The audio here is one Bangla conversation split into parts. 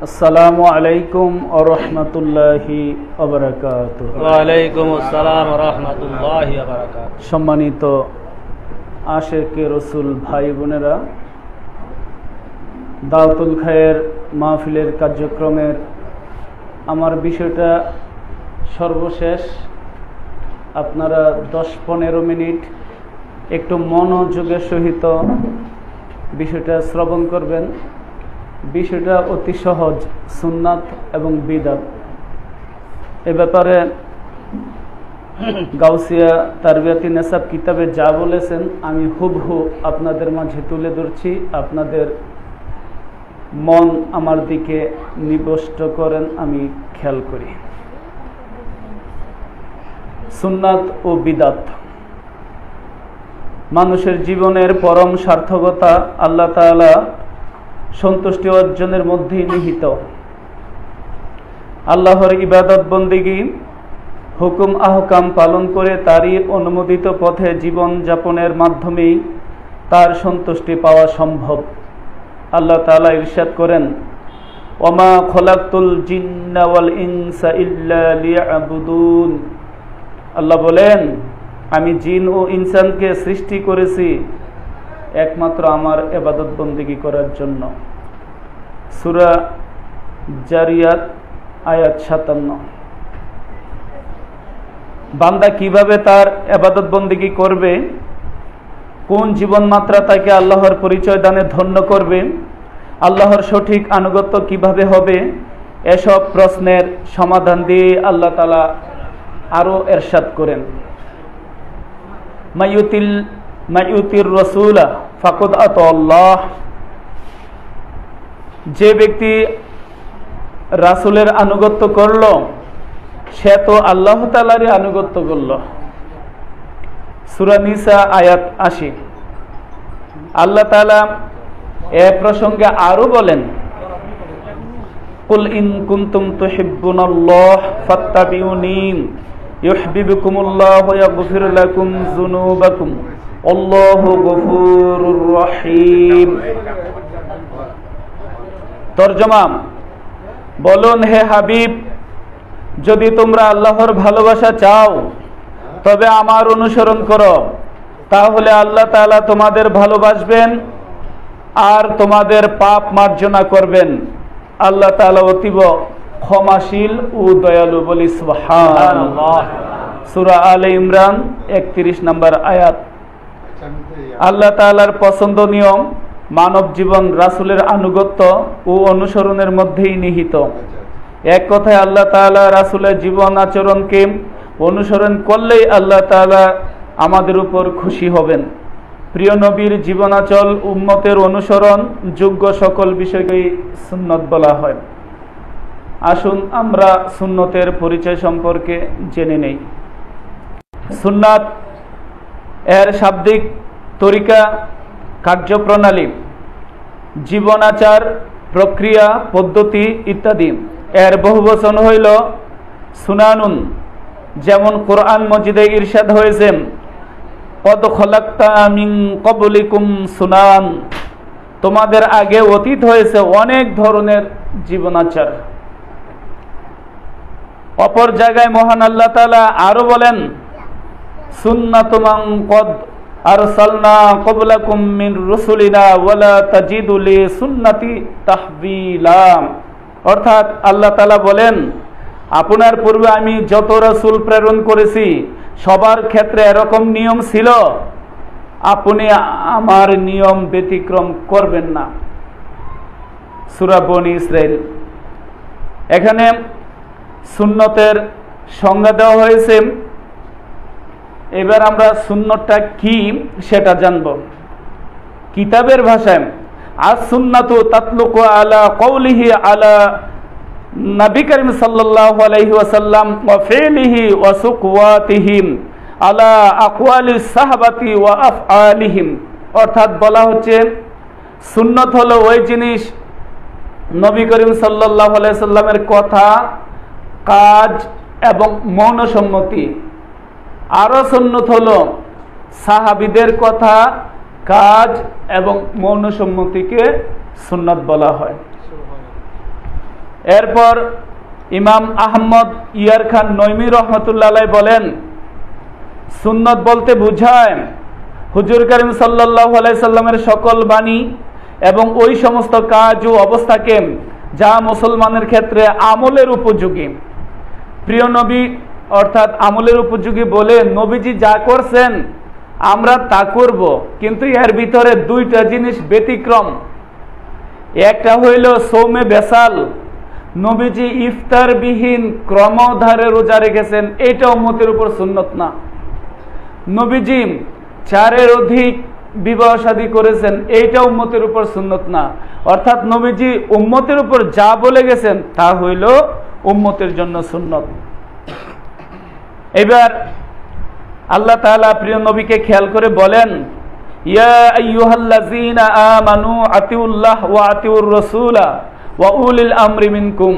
আসসালামু আলাইকুম ওয়া রাহমাতুল্লাহি ওয়া বারাকাতুহু। ওয়া আলাইকুম আসসালাম ওয়া রাহমাতুল্লাহি ওয়া বারাকাতুহু। সম্মানিত আশিকে রাসূল ভাই বোনেরা, দাওয়াতুল খায়ের মাহফিলের কার্যক্রমের আমার বিষয়টা সর্বশেষ। আপনারা 10-15 মিনিট একটু মনোযোগের সহিত বিষয়টা শ্রবণ করবেন। বিষয়টা অতি সহজ, সুন্নাত এবং বিদআত। এ ব্যাপারে গাউসিয়া তারবিয়াতি নেসাব কিতাবে যা বলেছেন আমি হুবহু আপনাদের মাঝে তুলে ধরছি। আপনাদের মন আমার দিকে নিবষ্ট করেন, আমি খেয়াল করি। সুন্নাত ও বিদআত মানুষের জীবনের পরম সার্থকতা আল্লাহ তাআলা সন্তুষ্টি অর্জনের মধ্যেই নিহিত। আল্লাহর ইবাদত বন্দেগী, হুকুম আহকাম পালন করে তারই অনুমোদিত পথে জীবন যাপনের মাধ্যমেই তার সন্তুষ্টি পাওয়া সম্ভব। আল্লাহ তাআলা ইরশাদ করেন, ওমা খলাকতুল জিন্না ওয়াল ইনসা ইল্লা লিয়াবুদুন। আল্লাহ বলেন, আমি জিন ও ইনসানকে সৃষ্টি করেছি একমাত্র আমার ইবাদত বন্দেগী করার জন্য। সূরা জারিয়াত আয়াত 57। বান্দা কিভাবে তার ইবাদত বন্দেগী করবে, কোন জীবন মাত্রা তাকে আল্লাহর পরিচয় দানে ধন্য করবে, আল্লাহর সঠিক আনুগত্য কিভাবে হবে, এসব প্রশ্নের সমাধান দিয়ে আল্লাহ তাআলা আরো ইরশাদ করেন, মাইয়ুতির রাসূলা ফাকাদ আতাআল্লাহ। যে ব্যক্তি রাসূলের আনুগত্য করল সে তো আল্লাহ তাআলারই আনুগত্য করল। সূরা নিসা আয়াত 80। আল্লাহ তাআলা এ প্রসঙ্গে আরো বলেন, কুল ইন কুনতুম তুহিব্বুনাল্লাহ ফাত্তাবিউনি ইউহিব্বুকুমুল্লাহ ওয়া ইয়াগফির লাকুম যুনুবাকুম আল্লাহু গফুরুর রহিম। তরজমা, বলুন হে হাবিব, যদি তোমরা আল্লাহর ভালোবাসা চাও তবে আমার অনুসরণ করো, তাহলে আল্লাহ তাআলা তোমাদের ভালোবাসবেন আর তোমাদের পাপ মার্জনা করবেন। আল্লাহ তাআলা অতীব ক্ষমাশীল ও দয়ালু। বলি সুবহানাল্লাহ। সূরা আলে ইমরান 31 নম্বর আয়াত। আল্লাহ তাআলার পছন্দনীয় মানব জীবন রাসূলের আনুগত্য ও অনুসরণের মধ্যেই নিহিত। এক কথায় আল্লাহ তাআলা রাসূলের জীবন আচরণকে অনুসরণ করলেই আল্লাহ তাআলা আমাদের উপর খুশি হবেন। প্রিয় নবীর জীবনাচল উম্মতের অনুসরণ যোগ্য সকল বিষয়কেই সুন্নত বলা হয়। আসুন আমরা সুন্নতের পরিচয় সম্পর্কে জেনে নেই। সুন্নাত এর শাব্দিক তরিকা, কার্যপ্রণালী, জীবনাচার, প্রক্রিয়া, পদ্ধতি ইত্যাদি। এর বহুবচন হইল সুনানুন। যেমন কোরআন মজিদে ইরশাদ হয়েছে, কদ খলাকতা মিন ক্বাবলিকুম সুনান। তোমাদের আগে অতীত হয়েছে অনেক ধরনের জীবনাচার। অপর জায়গায় মহান আল্লাহ তাআলা আরো বলেন, সুন্নাতু মান কদ আরসালনা ক্বাবলাকুম মিন রুসুলিনা ওয়ালা তাজিদু লি সুন্নতি তাহবিলা। অর্থাৎ আল্লাহ তাআলা বলেন, আপনার পূর্বে আমি যত রাসূল প্রেরণ করেছি সবার ক্ষেত্রে এরকম নিয়ম ছিল, আপনি আমার নিয়ম ব্যতিক্রম করবেন না। সূরা বনী ইসরাইল। এখানে সুন্নতের সংজ্ঞা দেওয়া হয়েছে। এবার আমরা সুন্নতটা কি সেটা জানব। কিতাবের ভাষায় আস সুন্নাতু তাতলুকু আলা কওলিহি আলা নবী করিম সাল্লাল্লাহু আলাইহি ওয়াসাল্লাম ওয়া ফিলিহি ওয়া সুকওয়াতিহিম আলা আকওয়ালিস সাহাবাতি ওয়া আফআলিহিম। অর্থাৎ বলা হচ্ছে সুন্নত হলো ওই জিনিস নবী করিম সাল্লাল্লাহু আলাইহি সাল্লামের কথা, কাজ এবং মৌনসম্মতি। আরো সুন্নত হলো সাহাবীদের কথা, কাজ এবং মৌনসম্মতিকে সুন্নত বলা হয়। এরপর ইমাম আহমদ ইয়ার খান নৈমি রহমতুল্লাহ আলাইহি বলেন, সুন্নত বলতে বোঝায় হুজুর করিম সাল্লাল্লাহু আলাইহি সাল্লামের সকল বাণী এবং ওই সমস্ত কাজ ও অবস্থাকে যা মুসলমানের ক্ষেত্রে আমলের উপযোগী। প্রিয় নবী অর্থাৎ আমলের উপযোগী বলে নবীজি যা করছেন আমরা তা করব, কিন্তু এর ভিতরে দুইটা জিনিস ব্যতিক্রম। একটা হইল সৌমে বেসাল, নবীজি ইফতার বিহীন ক্রমধারে রোজা রেখেছেন, এটা উম্মতের উপর সুন্নত না। নবীজি 4-এর অধিক বিবাহ শাদী করেছেন, এইটা উম্মতের উপর সুন্নত না। অর্থাৎ নবীজি উম্মতের উপর যা বলে গেছেন তা হইল উম্মতের জন্য সুন্নত। এবার আল্লাহ তাআলা প্রিয় নবীকে খেয়াল করে বলেন, ইয়া আইয়ুহাল্লাযীনা আমানু আতিউল্লাহ ওয়া আতিউর রাসূলা ওয়া উলিল আমরি মিনকুম।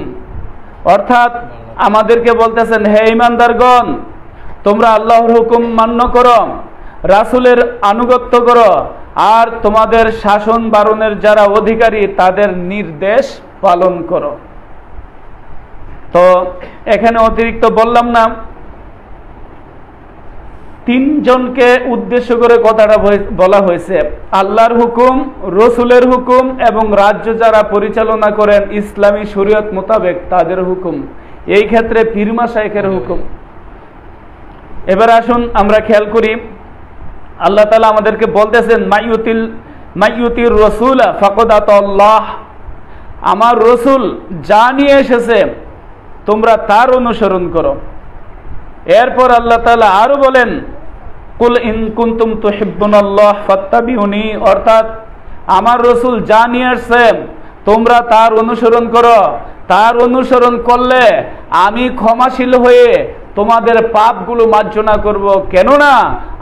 অর্থাৎ আমাদেরকে বলতেছেন, হে ঈমানদারগণ, তোমরা আল্লাহর হুকুম মান্য করো, রাসূলের আনুগত্য করো, আর তোমাদের শাসন বারণের যারা অধিকারী তাদের নির্দেশ পালন করো। তো এখানে অতিরিক্ত বললাম না, 3 জনকে উদ্দেশ্য করে কথাটা বলা হয়েছে, আল্লাহর হুকুম, রসুলের হুকুম এবং রাজ্য যারা পরিচালনা করেন ইসলামী শরীয়ত মোতাবেক তাদের হুকুম, এই ক্ষেত্রে পীর মাশায়েখের হুকুম। এবার আসুন আমরা খেয়াল করি, আল্লাহ তাআলা আমাদেরকে বলতেছেন, মাইয়ুতির রাসূলা ফাকাদ আতাল্লাহ, আমার রসুল যা নিয়ে এসেছে তোমরা তার অনুসরণ করো। এরপর আল্লাহ তাআলা আরো বলেন, কুল ইন কুনতুম তুহিব্বুনাল্লাহ ফাত্তাবিউনি, অর্থাৎ আমার রসুল যা নিয়ে আসছে তোমরা তার অনুসরণ করো, তার অনুসরণ করলে আমি ক্ষমাশীল হয়ে তোমাদের পাপগুলো মার্জনা করব, কেননা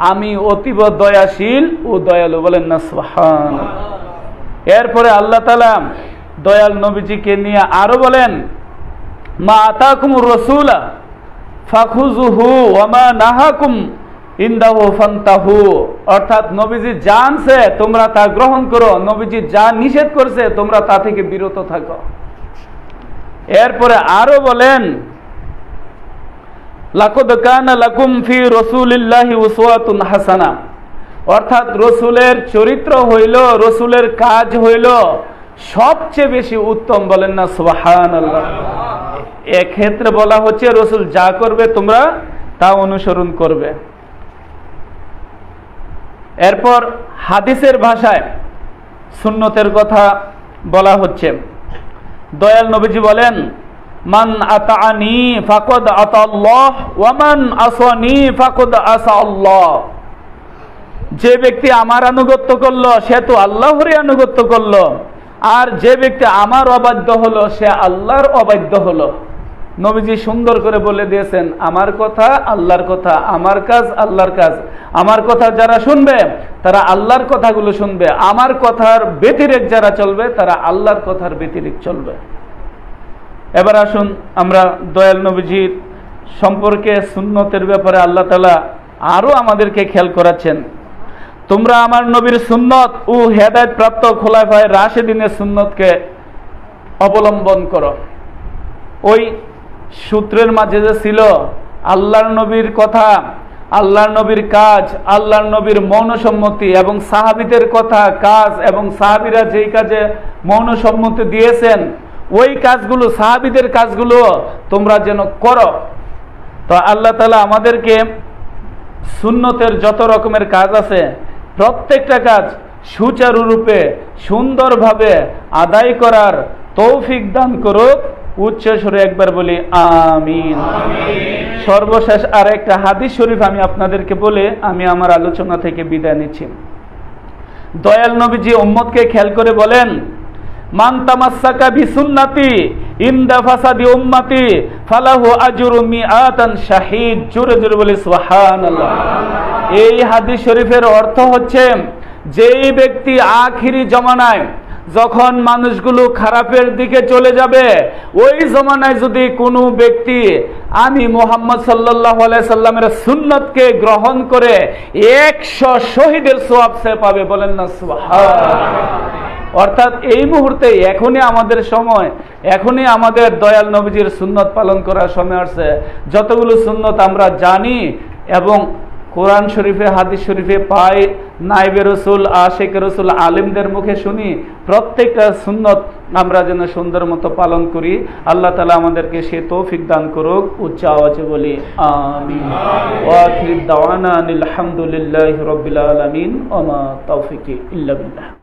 আমি অতীব দয়াশীল ও দয়ালু। বলেন না সুবহানাল্লাহ। এরপরে আল্লাহ তাআলা দয়াল নবীজিকে নিয়ে আরো বলেন, মা আতাকুমুর রাসূলা ফাখুযুহু ওয়া মা নাহাকুম ইনদাহু ফান্তাহু, অর্থাৎ নবীজি জানছে তোমরা তা গ্রহণ করো, নবীজি যা নিষেধ করছে তোমরা তা থেকে বিরত থাকো। এরপরে আরো বলেন, লাকাদ কানা লাকুম ফি রাসূলিল্লাহি উসওয়াতুন হাসানা, অর্থাৎ রসুলের চরিত্র হইল, রসুলের কাজ হইল সবচেয়ে বেশি উত্তম। বলেন না সুবহানাল্লাহ। এক্ষেত্রে বলা হচ্ছে রসুল যা করবে তোমরা তা অনুসরণ করবে। এরপর হাদিসের ভাষায় সুন্নতের কথা বলা হচ্ছে, দয়াল নবীজি বলেন, মান আতাআনি ফাকাদ আতাল্লাহ ওয়া মান আসানি ফাকাদ আসা আল্লাহ, যে ব্যক্তি আমার আনুগত্য করলো সে তো আল্লাহরই আনুগত্য করলো, আর যে ব্যক্তি আমার অবাধ্য হলো সে আল্লাহর অবাধ্য হলো। নবীজি সুন্দর করে বলে দিয়েছেন, আমার কথা আল্লাহর কথা, আমার কাজ আল্লাহর কাজ। আমার কথা যারা শুনবে তারা আল্লাহর কথাগুলো শুনবে, আমার কথার ব্যতিরেক যারা চলবে তারা আল্লাহর কথার ব্যতিরেক চলবে। এবার আসুন আমরা দয়াল নবীজির সম্পর্কে সুন্নতের ব্যাপারে আল্লাহ তাআলা আরো আমাদেরকে খেয়াল করাচ্ছেন, তোমরা আমার নবীর সুন্নত ও হেদায়েত প্রাপ্ত খোলাফায়ে রাশিদিনের সুন্নতকে অবলম্বন করো। ওই সূত্রের মাঝে যে ছিল আল্লাহর নবীর কথা, আল্লাহর নবীর কাজ, আল্লাহর নবীর মৌনসম্মতি এবং সাহাবীদের কথা, কাজ এবং সাহাবীরা যেই কাজে মৌনসম্মতি দিয়েছেন ওই কাজগুলো, সাহাবীদের কাজগুলো তোমরা যেন করো। তো আল্লাহ তাআলা আমাদেরকে সুন্নতের যত রকমের কাজ আছে প্রত্যেকটা কাজ সুচারুরূপে সুন্দরভাবে আদায় করার তৌফিক দান করুক। উচ্চ স্বরে একবার বলি আমিন। সর্বশেষ আর একটা হাদিস শরীফ আমি আপনাদেরকে বলে আমি আমার আলোচনা থেকে বিদায় নিচ্ছি। দয়াল নবীজি উম্মতকে খেয়াল করে বলেন, মান তামাসসাকা বিসুন্নতি ইনদা ফাসাদি উম্মতি ফালাহু আজরু মিআতান শাহীদ। জোরে জোরে বলি সুবহানাল্লাহ। এই হাদিস শরীফের অর্থ হচ্ছে, যেই ব্যক্তি আখিরি জমানায় যখন মানুষগুলো খারাপের দিকে চলে যাবে ওই জমানায় যদি কোনো ব্যক্তি আমি মুহাম্মদ সাল্লাল্লাহু আলাইহি সাল্লামের সুন্নতকে গ্রহণ করে 100 শহীদের সওয়াব সে পাবে। বলেন না সুবহানাল্লাহ। অর্থাৎ এই মুহূর্তে এখনই আমাদের সময়, এখনই আমাদের দয়াল নবীজির সুন্নত পালন করার সময় আসছে। যতগুলো সুন্নত আমরা জানি এবং কোরআন শরীফে হাদিস শরীফে পাই, নাইবে রসুল, আশেক রসুল, আলিমদের মুখে শুনি, প্রত্যেকটা সুন্নত আমরা যেন সুন্দর মতো পালন করি। আল্লাহ তাআলা আমাদেরকে সে তৌফিক দান করুক। উচ্চ আওয়াজে বলি আমিন। ওয়া আখির দাওয়ানা আলহামদুলিল্লাহি রাব্বিল আলামিন ওয়া মা তাওফিকি ইল্লা বিল্লাহ।